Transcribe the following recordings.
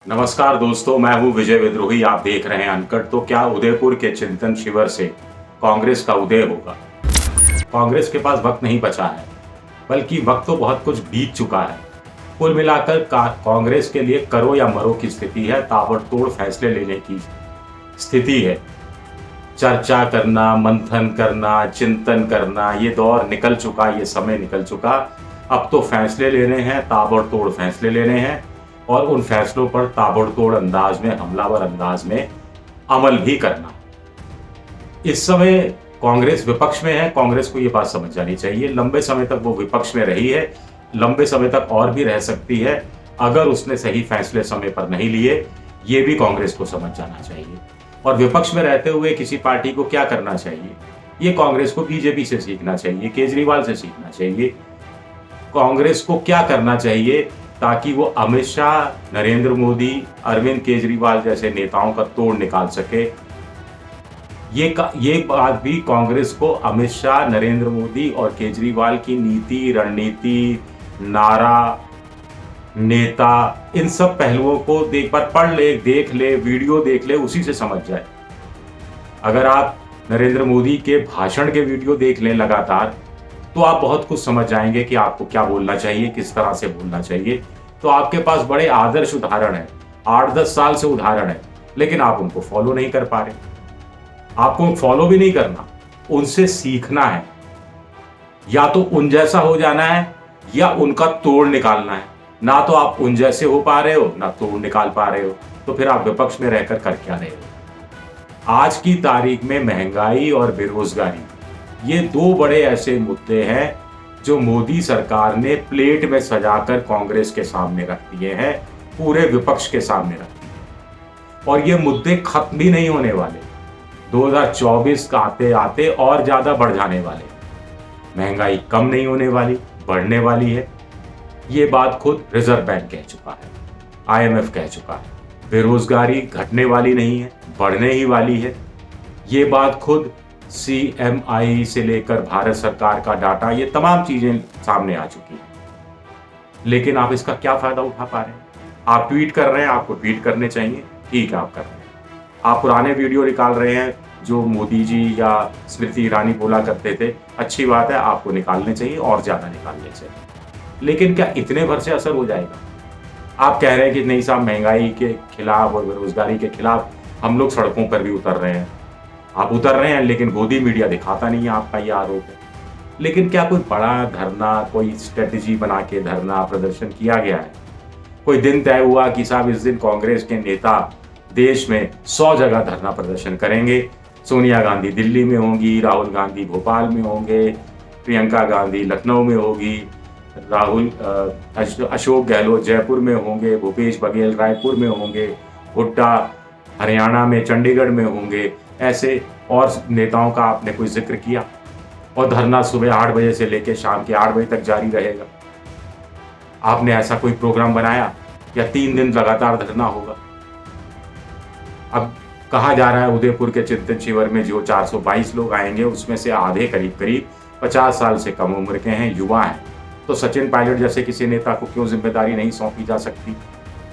नमस्कार दोस्तों, मैं हूं विजय विद्रोही। आप देख रहे हैं अनकट। तो क्या उदयपुर के चिंतन शिविर से कांग्रेस का उदय होगा? कांग्रेस के पास वक्त नहीं बचा है, बल्कि वक्त तो बहुत कुछ बीत चुका है। कुल मिलाकर कांग्रेस के लिए करो या मरो की स्थिति है। ताबड़तोड़ फैसले लेने की स्थिति है। चर्चा करना, मंथन करना, चिंतन करना, ये दौर निकल चुका, ये समय निकल चुका। अब तो फैसले लेने हैं, ताबड़तोड़ फैसले लेने हैं और उन फैसलों पर ताबड़तोड़ अंदाज में, हमलावर अंदाज में अमल भी करना। इस समय कांग्रेस विपक्ष में है। कांग्रेस को ये बात समझ जानी चाहिए। लंबे समय तक वो विपक्ष में रही है, लंबे समय तक और भी रह सकती है अगर उसने सही फैसले समय पर नहीं लिए। ये भी कांग्रेस को समझ जाना चाहिए। और विपक्ष में रहते हुए किसी पार्टी को क्या करना चाहिए, ये कांग्रेस को बीजेपी से सीखना चाहिए, केजरीवाल से सीखना चाहिए। कांग्रेस को क्या करना चाहिए ताकि वो अमित शाह, नरेंद्र मोदी, अरविंद केजरीवाल जैसे नेताओं का तोड़ निकाल सके। ये बात भी कांग्रेस को अमित शाह, नरेंद्र मोदी और केजरीवाल की नीति, रणनीति, नारा, नेता, इन सब पहलुओं को एक बार पढ़ ले, देख ले, वीडियो देख ले, उसी से समझ जाए। अगर आप नरेंद्र मोदी के भाषण के वीडियो देख लें लगातार, तो आप बहुत कुछ समझ जाएंगे कि आपको क्या बोलना चाहिए, किस तरह से बोलना चाहिए। तो आपके पास बड़े आदर्श उदाहरण है, 8-10 साल से उदाहरण है, लेकिन आप उनको फॉलो नहीं कर पा रहे। आपको फॉलो भी नहीं करना, उनसे सीखना है। या तो उन जैसा हो जाना है या उनका तोड़ निकालना है। ना तो आप उन जैसे हो पा रहे हो, ना तोड़ निकाल पा रहे हो, तो फिर आप विपक्ष में रहकर कर क्या रहे हो? आज की तारीख में महंगाई और बेरोजगारी, ये दो बड़े ऐसे मुद्दे हैं जो मोदी सरकार ने प्लेट में सजाकर कांग्रेस के सामने रख दिए हैं, पूरे विपक्ष के सामने रख दिए। और ये मुद्दे खत्म भी नहीं होने वाले। 2024 का आते आते और ज्यादा बढ़ जाने वाले। महंगाई कम नहीं होने वाली, बढ़ने वाली है। ये बात खुद रिजर्व बैंक कह चुका है, IMF कह चुका है। बेरोजगारी घटने वाली नहीं है, बढ़ने ही वाली है। ये बात खुद CMI से लेकर भारत सरकार का डाटा, ये तमाम चीजें सामने आ चुकी हैं। लेकिन आप इसका क्या फायदा उठा पा रहे हैं? आप ट्वीट कर रहे हैं, आपको ट्वीट करने चाहिए, ठीक है, आप कर रहे हैं। आप पुराने वीडियो निकाल रहे हैं जो मोदी जी या स्मृति ईरानी बोला करते थे, अच्छी बात है, आपको निकालने चाहिए और ज्यादा निकालने चाहिए। लेकिन क्या इतने भर से असर हो जाएगा? आप कह रहे हैं कि नहीं साहब, महंगाई के खिलाफ और बेरोजगारी के खिलाफ हम लोग सड़कों पर भी उतर रहे हैं। आप उतर रहे हैं, लेकिन गोदी मीडिया दिखाता नहीं है, आपका ये आरोप है। लेकिन क्या कोई बड़ा धरना, कोई स्ट्रेटेजी बना के धरना प्रदर्शन किया गया है? कोई दिन तय हुआ कि साहब इस दिन कांग्रेस के नेता देश में 100 जगह धरना प्रदर्शन करेंगे। सोनिया गांधी दिल्ली में होंगी, राहुल गांधी भोपाल में होंगे, प्रियंका गांधी लखनऊ में होगी, अशोक गहलोत जयपुर में होंगे, भूपेश बघेल रायपुर में होंगे, हुड्डा हरियाणा में, चंडीगढ़ में होंगे। ऐसे और नेताओं का आपने कोई जिक्र किया? और धरना सुबह 8 बजे से लेकर शाम के 8 बजे तक जारी रहेगा। आपने ऐसा कोई प्रोग्राम बनाया या 3 दिन लगातार धरना होगा? अब कहा जा रहा है उदयपुर के चिंतन शिविर में जो 422 लोग आएंगे, उसमें से आधे करीब 50 साल से कम उम्र के हैं, युवा हैं। तो सचिन पायलट जैसे किसी नेता को क्यों जिम्मेदारी नहीं सौंपी जा सकती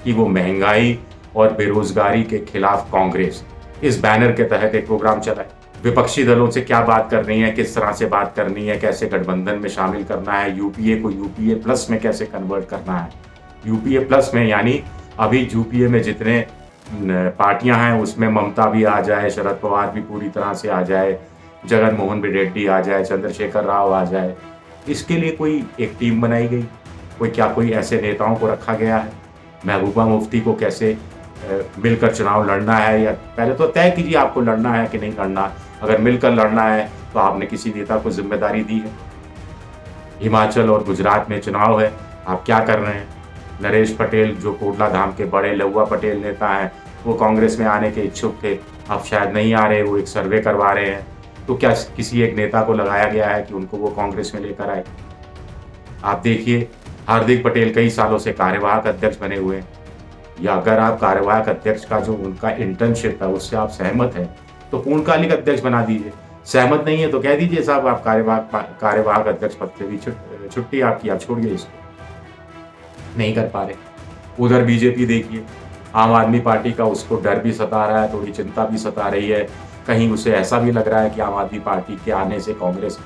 कि वो महंगाई और बेरोजगारी के खिलाफ कांग्रेस इस बैनर के तहत एक प्रोग्राम चलाए? विपक्षी दलों से क्या बात करनी है, किस तरह से बात करनी है, कैसे गठबंधन में शामिल करना है, यूपीए को यूपीए प्लस में कैसे कन्वर्ट करना है। यूपीए प्लस में यानी अभी यूपीए में जितने पार्टियां हैं उसमें ममता भी आ जाए, शरद पवार भी पूरी तरह से आ जाए, जगन मोहन रेड्डी आ जाए, चंद्रशेखर राव आ जाए। इसके लिए कोई एक टीम बनाई गई? कोई ऐसे नेताओं को रखा गया है? महबूबा मुफ्ती को कैसे मिलकर चुनाव लड़ना है, या पहले तो तय कीजिए आपको लड़ना है कि नहीं लड़ना। अगर मिलकर लड़ना है तो आपने किसी नेता को जिम्मेदारी दी है। हिमाचल और गुजरात में चुनाव है, आप क्या कर रहे हैं? नरेश पटेल जो कोटला धाम के बड़े लहुआ पटेल नेता हैं, वो कांग्रेस में आने के इच्छुक थे, अब शायद नहीं आ रहे, वो एक सर्वे करवा रहे हैं। तो क्या किसी एक नेता को लगाया गया है कि उनको वो कांग्रेस में लेकर आए? आप देखिए, हार्दिक पटेल कई सालों से कार्यवाहक अध्यक्ष बने हुए हैं। या अगर आप कार्यवाहक अध्यक्ष का जो उनका इंटर्नशिप है उससे आप सहमत हैं तो पूर्णकालिक अध्यक्ष बना दीजिए। सहमत नहीं है तो कह दीजिए साहब आप कार्यवाहक अध्यक्ष पद से भी छुट्टी आपकी, आप छोड़िए इसको। नहीं कर पा रहे। उधर बीजेपी देखिए, आम आदमी पार्टी का उसको डर भी सता रहा है, थोड़ी चिंता भी सता रही है। कहीं उसे ऐसा भी लग रहा है कि आम आदमी पार्टी के आने से कांग्रेस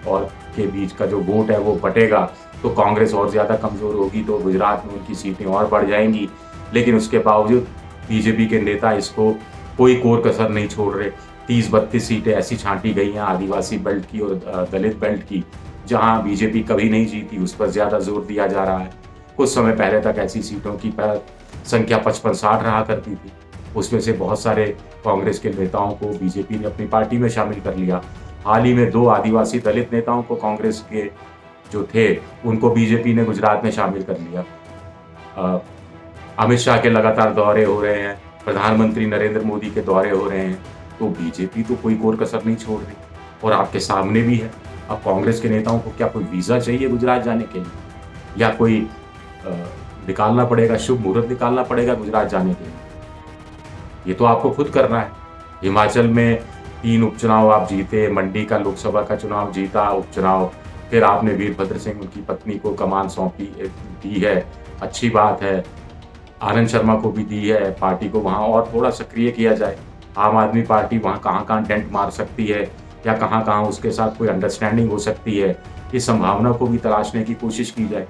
और के बीच का जो वोट है वो बटेगा, तो कांग्रेस और ज़्यादा कमज़ोर होगी, तो गुजरात में उनकी सीटें और बढ़ जाएंगी। लेकिन उसके बावजूद बीजेपी के नेता इसको कोई कोर कसर नहीं छोड़ रहे। 30-32 सीटें ऐसी छांटी गई हैं आदिवासी बेल्ट की और दलित बेल्ट की, जहां बीजेपी कभी नहीं जीती, उस पर ज़्यादा जोर दिया जा रहा है। कुछ समय पहले तक ऐसी सीटों की संख्या 55-60 रहा करती थी। उसमें से बहुत सारे कांग्रेस के नेताओं को बीजेपी ने अपनी पार्टी में शामिल कर लिया। हाल ही में 2 आदिवासी दलित नेताओं को कांग्रेस के जो थे उनको बीजेपी ने गुजरात में शामिल कर लिया। अमित शाह के लगातार दौरे हो रहे हैं, प्रधानमंत्री नरेंद्र मोदी के दौरे हो रहे हैं, तो बीजेपी तो कोई कोर कसर नहीं छोड़ रही। और आपके सामने भी है, अब कांग्रेस के नेताओं को क्या कोई वीज़ा चाहिए गुजरात जाने के लिए, या कोई निकालना पड़ेगा, शुभ मुहूर्त निकालना पड़ेगा गुजरात जाने के लिए? ये तो आपको खुद करना है। हिमाचल में 3 उपचुनाव आप जीते, मंडी का लोकसभा का चुनाव जीता उपचुनाव, फिर आपने वीरभद्र सिंह उनकी पत्नी को कमान सौंपी दी है, अच्छी बात है। आनंद शर्मा को भी दी है, पार्टी को वहाँ और थोड़ा सक्रिय किया जाए। आम आदमी पार्टी वहाँ कहाँ कहाँ डेंट मार सकती है, या कहाँ कहाँ उसके साथ कोई अंडरस्टैंडिंग हो सकती है, इस संभावना को भी तलाशने की कोशिश की जाए।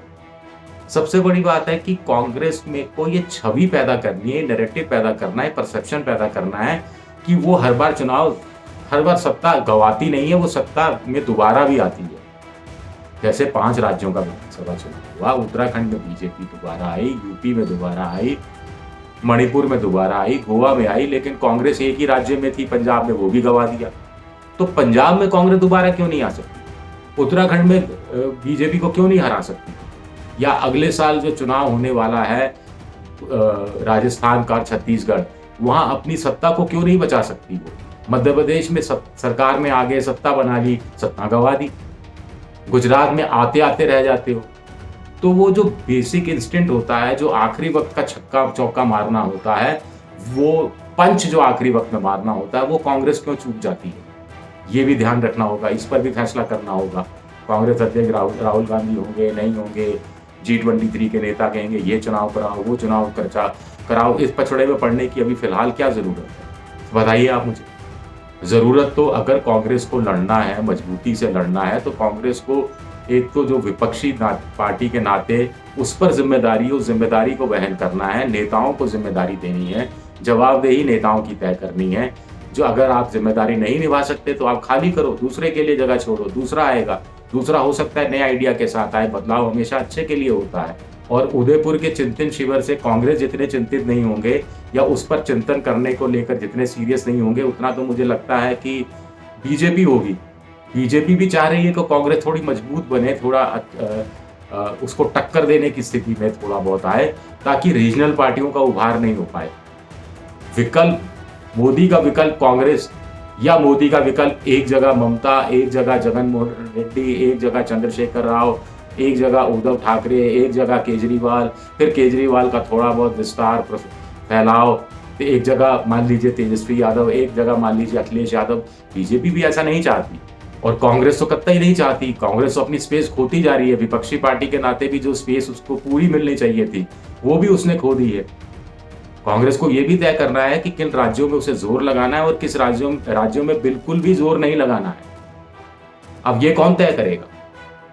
सबसे बड़ी बात है कि कांग्रेस में को ये छवि पैदा करनी है, नैरेटिव पैदा करना है, परसेप्शन पैदा करना है कि वो हर बार सत्ता गंवाती नहीं है, वो सत्ता में दोबारा भी आती है। जैसे 5 राज्यों का विधानसभा चुनाव हुआ, उत्तराखंड में बीजेपी दोबारा आई, यूपी में दोबारा आई, मणिपुर में दोबारा आई, गोवा में आई, लेकिन कांग्रेस एक ही राज्य में थी, पंजाब में, वो भी गंवा दिया। तो पंजाब में कांग्रेस दोबारा क्यों नहीं आ सकती? उत्तराखंड में बीजेपी को क्यों नहीं हरा सकती? या अगले साल जो चुनाव होने वाला है राजस्थान का, छत्तीसगढ़, वहां अपनी सत्ता को क्यों नहीं बचा सकती वो? मध्य प्रदेश में सरकार में आगे सत्ता बना ली, सत्ता गंवा दी। गुजरात में आते आते रह जाते हो। तो वो जो बेसिक इंस्टिंक्ट होता है, जो आखिरी वक्त का छक्का चौका मारना होता है, वो पंच जो आखिरी वक्त में मारना होता है, वो कांग्रेस क्यों चूक जाती है? ये भी ध्यान रखना होगा, इस पर भी फैसला करना होगा। कांग्रेस अध्यक्ष राहुल गांधी होंगे, नहीं होंगे, G23 के नेता कहेंगे ये चुनाव कराओ, वो चुनाव कराओ, इस पछड़े में पड़ने की अभी फिलहाल क्या जरूरत है? बताइए आप मुझे। जरूरत तो अगर कांग्रेस को लड़ना है, मजबूती से लड़ना है, तो कांग्रेस को एक तो जो विपक्षी पार्टी के नाते उस पर उस जिम्मेदारी को वहन करना है, नेताओं को जिम्मेदारी देनी है, जवाबदेही नेताओं की तय करनी है। जो अगर आप जिम्मेदारी नहीं निभा सकते तो आप खाली करो, दूसरे के लिए जगह छोड़ो, दूसरा आएगा, दूसरा हो सकता है नए आइडिया के साथ आए। बदलाव हमेशा अच्छे के लिए होता है। और उदयपुर के चिंतन शिविर से कांग्रेस जितने चिंतित नहीं होंगे, या उस पर चिंतन करने को लेकर जितने सीरियस नहीं होंगे, उतना तो मुझे लगता है कि बीजेपी होगी। बीजेपी भी चाह रही है कि कांग्रेस थोड़ी मजबूत बने, थोड़ा उसको टक्कर देने की स्थिति में थोड़ा बहुत आए, ताकि रीजनल पार्टियों का उभार नहीं हो पाए। विकल्प, मोदी का विकल्प कांग्रेस, या मोदी का विकल्प एक जगह ममता, एक जगह जगन मोहन रेड्डी, एक जगह चंद्रशेखर राव, एक जगह उद्धव ठाकरे, एक जगह केजरीवाल, फिर केजरीवाल का थोड़ा बहुत विस्तार फैलाव, तो एक जगह मान लीजिए तेजस्वी यादव, एक जगह मान लीजिए अखिलेश यादव। बीजेपी भी ऐसा नहीं चाहती, और कांग्रेस तो कतई नहीं चाहती। कांग्रेस तो अपनी स्पेस खोती जा रही है। विपक्षी पार्टी के नाते भी जो स्पेस उसको पूरी मिलनी चाहिए थी, वो भी उसने खो दी है। कांग्रेस को यह भी तय करना है कि किन राज्यों में उसे जोर लगाना है और किस राज्यों में बिल्कुल भी जोर नहीं लगाना है। अब ये कौन तय करेगा?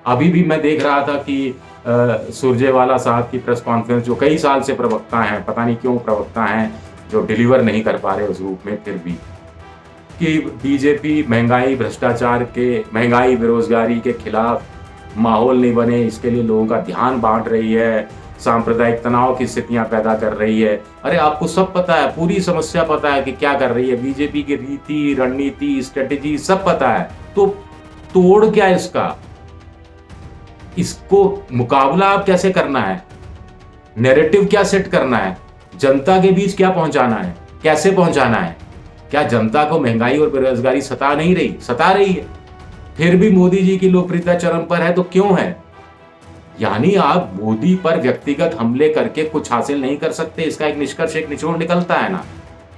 अभी भी मैं देख रहा था कि सुरजेवाला साहब की प्रेस कॉन्फ्रेंस, जो कई साल से प्रवक्ता हैं, पता नहीं क्यों प्रवक्ता हैं, जो डिलीवर नहीं कर पा रहे उस रूप में, फिर भी कि बीजेपी महंगाई, भ्रष्टाचार के, महंगाई, बेरोजगारी के खिलाफ माहौल नहीं बने, इसके लिए लोगों का ध्यान बांट रही है, सांप्रदायिक तनाव की स्थितियां पैदा कर रही है। अरे आपको सब पता है, पूरी समस्या पता है कि क्या कर रही है बीजेपी की रीति, रणनीति, स्ट्रेटेजी सब पता है। तो तोड़ क्या इसका? इसको मुकाबला आप कैसे करना है? नैरेटिव क्या सेट करना है? जनता के बीच क्या पहुंचाना है? कैसे पहुंचाना है? क्या जनता को महंगाई और बेरोजगारी सता नहीं रही? सता रही है। फिर भी मोदी जी की लोकप्रियता चरम पर है, तो क्यों है? यानी आप मोदी पर व्यक्तिगत हमले करके कुछ हासिल नहीं कर सकते। इसका एक निष्कर्ष, एक निचोड़ निकलता है ना।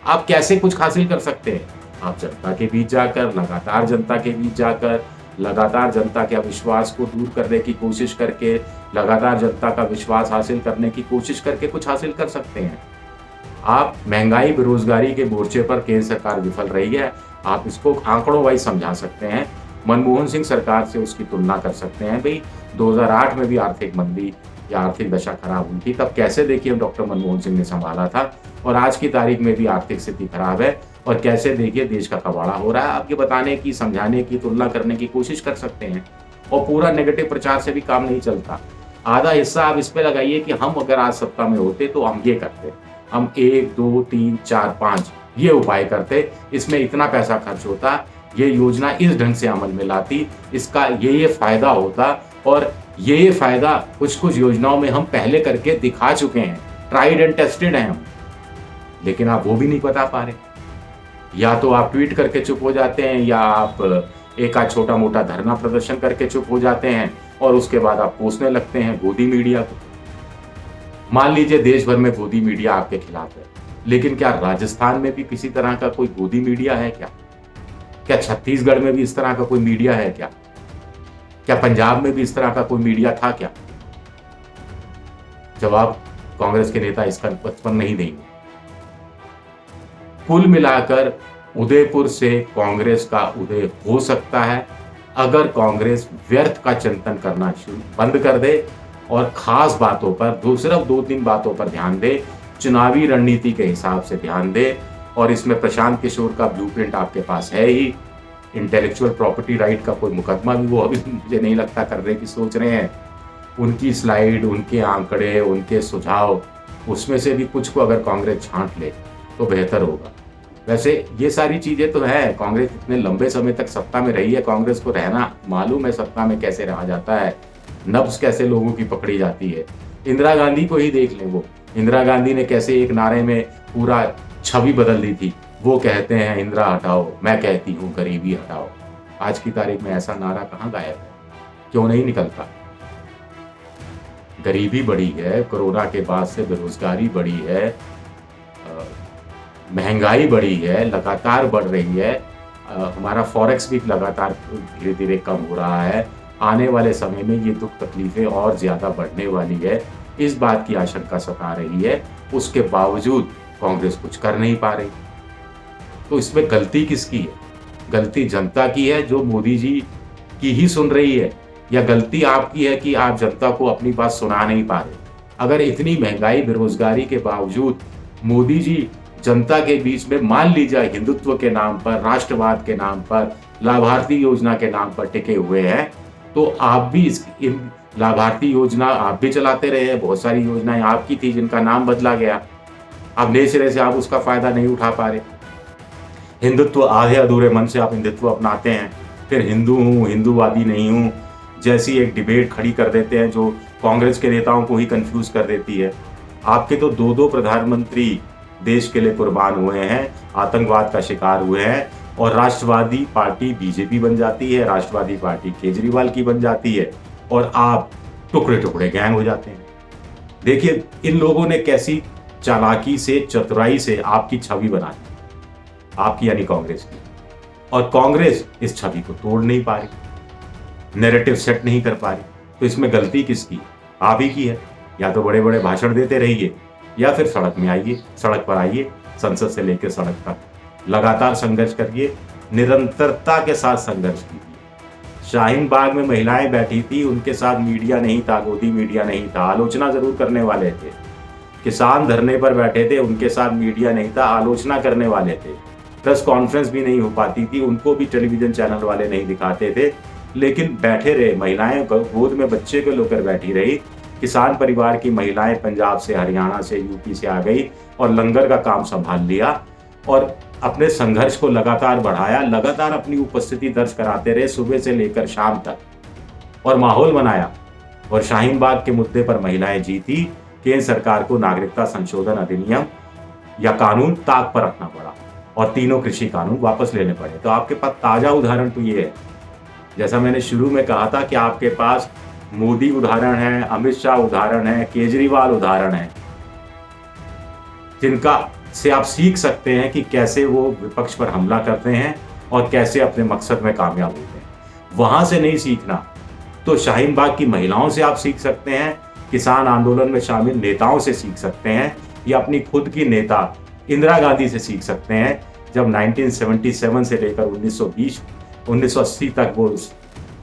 आप कैसे कुछ हासिल कर सकते हैं? आप जनता के बीच जाकर, लगातार जनता के बीच जाकर, लगातार जनता के अविश्वास को दूर करने की कोशिश करके, लगातार जनता का विश्वास हासिल करने की कोशिश करके कुछ हासिल कर सकते हैं। आप महंगाई बेरोजगारी के मोर्चे पर केंद्र सरकार विफल रही है, आप इसको आंकड़ों वाइज समझा सकते हैं। मनमोहन सिंह सरकार से उसकी तुलना कर सकते हैं। भाई 2008 में भी आर्थिक मंदी या आर्थिक दशा खराब हुई थी, तब कैसे देखिए डॉक्टर मनमोहन सिंह ने संभाला था, और आज की तारीख में भी आर्थिक स्थिति खराब है और कैसे देखिए देश का कबाड़ा हो रहा है। आप ये बताने की, समझाने की, तुलना करने की कोशिश कर सकते हैं, और पूरा नेगेटिव प्रचार से भी काम नहीं चलता। आधा हिस्सा आप इस पे लगाइए कि हम अगर आज सत्ता में होते तो हम ये करते, हम 1 2 3 4 5 ये उपाय करते, इसमें इतना पैसा खर्च होता, ये योजना इस ढंग से अमल में लाती, इसका ये फायदा होता, और ये फायदा कुछ योजनाओं में हम पहले करके दिखा चुके हैं, ट्राइड एंड टेस्टेड हैं हम। लेकिन आप वो भी नहीं बता पा रहे। या तो आप ट्वीट करके चुप हो जाते हैं, या आप एक आध छोटा मोटा धरना प्रदर्शन करके चुप हो जाते हैं, और उसके बाद आप कोसने लगते हैं गोदी मीडिया को। मान लीजिए देश भर में गोदी मीडिया आपके खिलाफ है, लेकिन क्या राजस्थान में भी किसी तरह का कोई गोदी मीडिया है क्या? क्या छत्तीसगढ़ में भी इस तरह का कोई मीडिया है क्या? क्या पंजाब में भी इस तरह का कोई मीडिया था क्या? जवाब कांग्रेस के नेता इसका उत्पन्न नहीं देंगे। कुल मिलाकर उदयपुर से कांग्रेस का उदय हो सकता है अगर कांग्रेस व्यर्थ का चिंतन करना बंद कर दे और खास बातों पर, सिर्फ 2-3 बातों पर ध्यान दे, चुनावी रणनीति के हिसाब से ध्यान दे। और इसमें प्रशांत किशोर का ब्लूप्रिंट आपके पास है ही। इंटेलेक्चुअल प्रॉपर्टी राइट का कोई मुकदमा भी वो अभी मुझे नहीं लगता करने की सोच रहे हैं। उनकी स्लाइड, उनके आंकड़े, उनके सुझाव, उसमें से भी कुछ को अगर कांग्रेस छांट ले तो बेहतर होगा। वैसे ये सारी चीजें तो है, कांग्रेस इतने लंबे समय तक सत्ता में रही है, कांग्रेस को रहना मालूम है सत्ता में कैसे रहा जाता है, नब्ज कैसे लोगों की पकड़ी जाती है। इंदिरा गांधी को ही देख लें, वो इंदिरा गांधी ने कैसे एक नारे में पूरा छवि बदल दी थी। वो कहते हैं इंदिरा हटाओ, मैं कहती हूँ गरीबी हटाओ। आज की तारीख में ऐसा नारा कहाँ गायब है, क्यों नहीं निकलता? गरीबी बढ़ी है, कोरोना के बाद से बेरोजगारी बढ़ी है, महंगाई बढ़ी है, लगातार बढ़ रही है, हमारा फॉरेक्स भी लगातार धीरे धीरे कम हो रहा है। आने वाले समय में ये दुख तकलीफें और ज्यादा बढ़ने वाली है, इस बात की आशंका सता रही है। उसके बावजूद कांग्रेस कुछ कर नहीं पा रही। तो इसमें गलती किसकी है? गलती जनता की है जो मोदी जी की ही सुन रही है, या गलती आपकी है कि आप जनता को अपनी बात सुना नहीं पा रहे? अगर इतनी महंगाई, बेरोजगारी के बावजूद मोदी जी जनता के बीच में, मान लीजिए हिंदुत्व के नाम पर, राष्ट्रवाद के नाम पर, लाभार्थी योजना के नाम पर टिके हुए हैं, तो आप भी इन लाभार्थी योजना आप भी चलाते रहे हैं। बहुत सारी योजनाएं आपकी थी जिनका नाम बदला गया, अब नए सिरे से आप उसका फायदा नहीं उठा पा रहे। हिंदुत्व, आधे अधूरे मन से आप हिंदुत्व अपनाते हैं, फिर हिंदू हूँ, हिंदूवादी नहीं हूँ जैसी एक डिबेट खड़ी कर देते हैं जो कांग्रेस के नेताओं को ही कंफ्यूज कर देती है। आपके तो 2-2 प्रधानमंत्री देश के लिए कुर्बान हुए हैं, आतंकवाद का शिकार हुए हैं, और राष्ट्रवादी पार्टी बीजेपी बन जाती है, राष्ट्रवादी पार्टी केजरीवाल की बन जाती है, और आप टुकड़े टुकड़े गैंग हो जाते हैं। देखिए इन लोगों ने कैसी चालाकी से, चतुराई से आपकी छवि बना दी, आपकी यानी कांग्रेस की, और कांग्रेस इस छवि को तोड़ नहीं पा रही, नैरेटिव सेट नहीं कर पा रही। तो इसमें गलती किसकी? आप ही की है। या तो बड़े बड़े भाषण देते रहिए, या फिर सड़क में आइए, सड़क पर आइए, संसद से लेकर सड़क तक लगातार संघर्ष करिए, निरंतरता के साथ संघर्ष कीजिए। शाहीन बाग में महिलाएं बैठी थी, उनके साथ मीडिया नहीं था, गोदी मीडिया नहीं था, आलोचना जरूर करने वाले थे। किसान धरने पर बैठे थे, उनके साथ मीडिया नहीं था, आलोचना करने वाले थे। प्रेस कॉन्फ्रेंस भी नहीं हो पाती थी, उनको भी टेलीविजन चैनल वाले नहीं दिखाते थे, लेकिन बैठे रहे। महिलाएं गोद में बच्चे को लेकर बैठी रही। किसान परिवार की महिलाएं पंजाब से, हरियाणा से, यूपी से आ गई और लंगर का काम संभाल लिया, और अपने संघर्ष को लगातार बढ़ाया, लगातार अपनी उपस्थिति दर्ज कराते रहे सुबह से लेकर शाम तक, और माहौल बनाया। और शाहीन बाग के मुद्दे पर महिलाएं जीती। केंद्र सरकार को नागरिकता संशोधन अधिनियम या कानून ताक पर रखना पड़ा, और तीनों कृषि कानून वापस लेने पड़े। तो आपके पास ताजा उदाहरण तो ये है, जैसा मैंने शुरू में कहा था कि आपके पास मोदी उदाहरण है, अमित शाह उदाहरण है, केजरीवाल उदाहरण है, जिनका से आप सीख सकते हैं कि कैसे वो विपक्ष पर हमला करते हैं और कैसे अपने मकसद में कामयाब होते हैं। वहां से नहीं सीखना तो शाहीन बाग की महिलाओं से आप सीख सकते हैं, किसान आंदोलन में शामिल नेताओं से सीख सकते हैं या अपनी खुद की नेता इंदिरा गांधी से सीख सकते हैं। जब 1977 से लेकर 1980 तक वो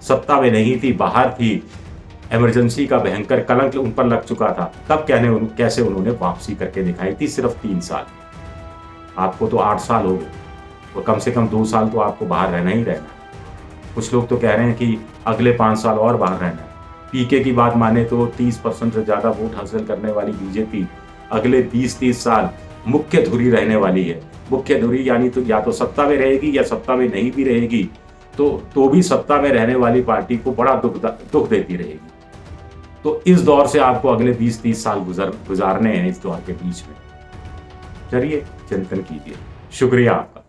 सत्ता में नहीं थी, बाहर थी, इमरजेंसी का भयंकर कलंक उन पर लग चुका था, तब कैसे उन्होंने वापसी करके दिखाई थी सिर्फ 3 साल। आपको तो 8 साल हो गए, तो कम से कम 2 साल तो आपको बाहर रहना ही रहना है। कुछ लोग तो कह रहे हैं कि अगले 5 साल और बाहर रहना है। पीके की बात माने तो 30% से ज्यादा वोट हासिल करने वाली बीजेपी अगले 20-30 साल मुख्य धुरी रहने वाली है। मुख्य धुरी यानी तो या तो सत्ता में रहेगी या सत्ता में नहीं भी रहेगी, तो भी सत्ता में रहने वाली पार्टी को बड़ा दुख देती रहेगी। तो इस दौर से आपको अगले 20-30 साल गुजारने हैं, इस दौर के बीच में। चलिए चिंतन कीजिए। शुक्रिया आपका।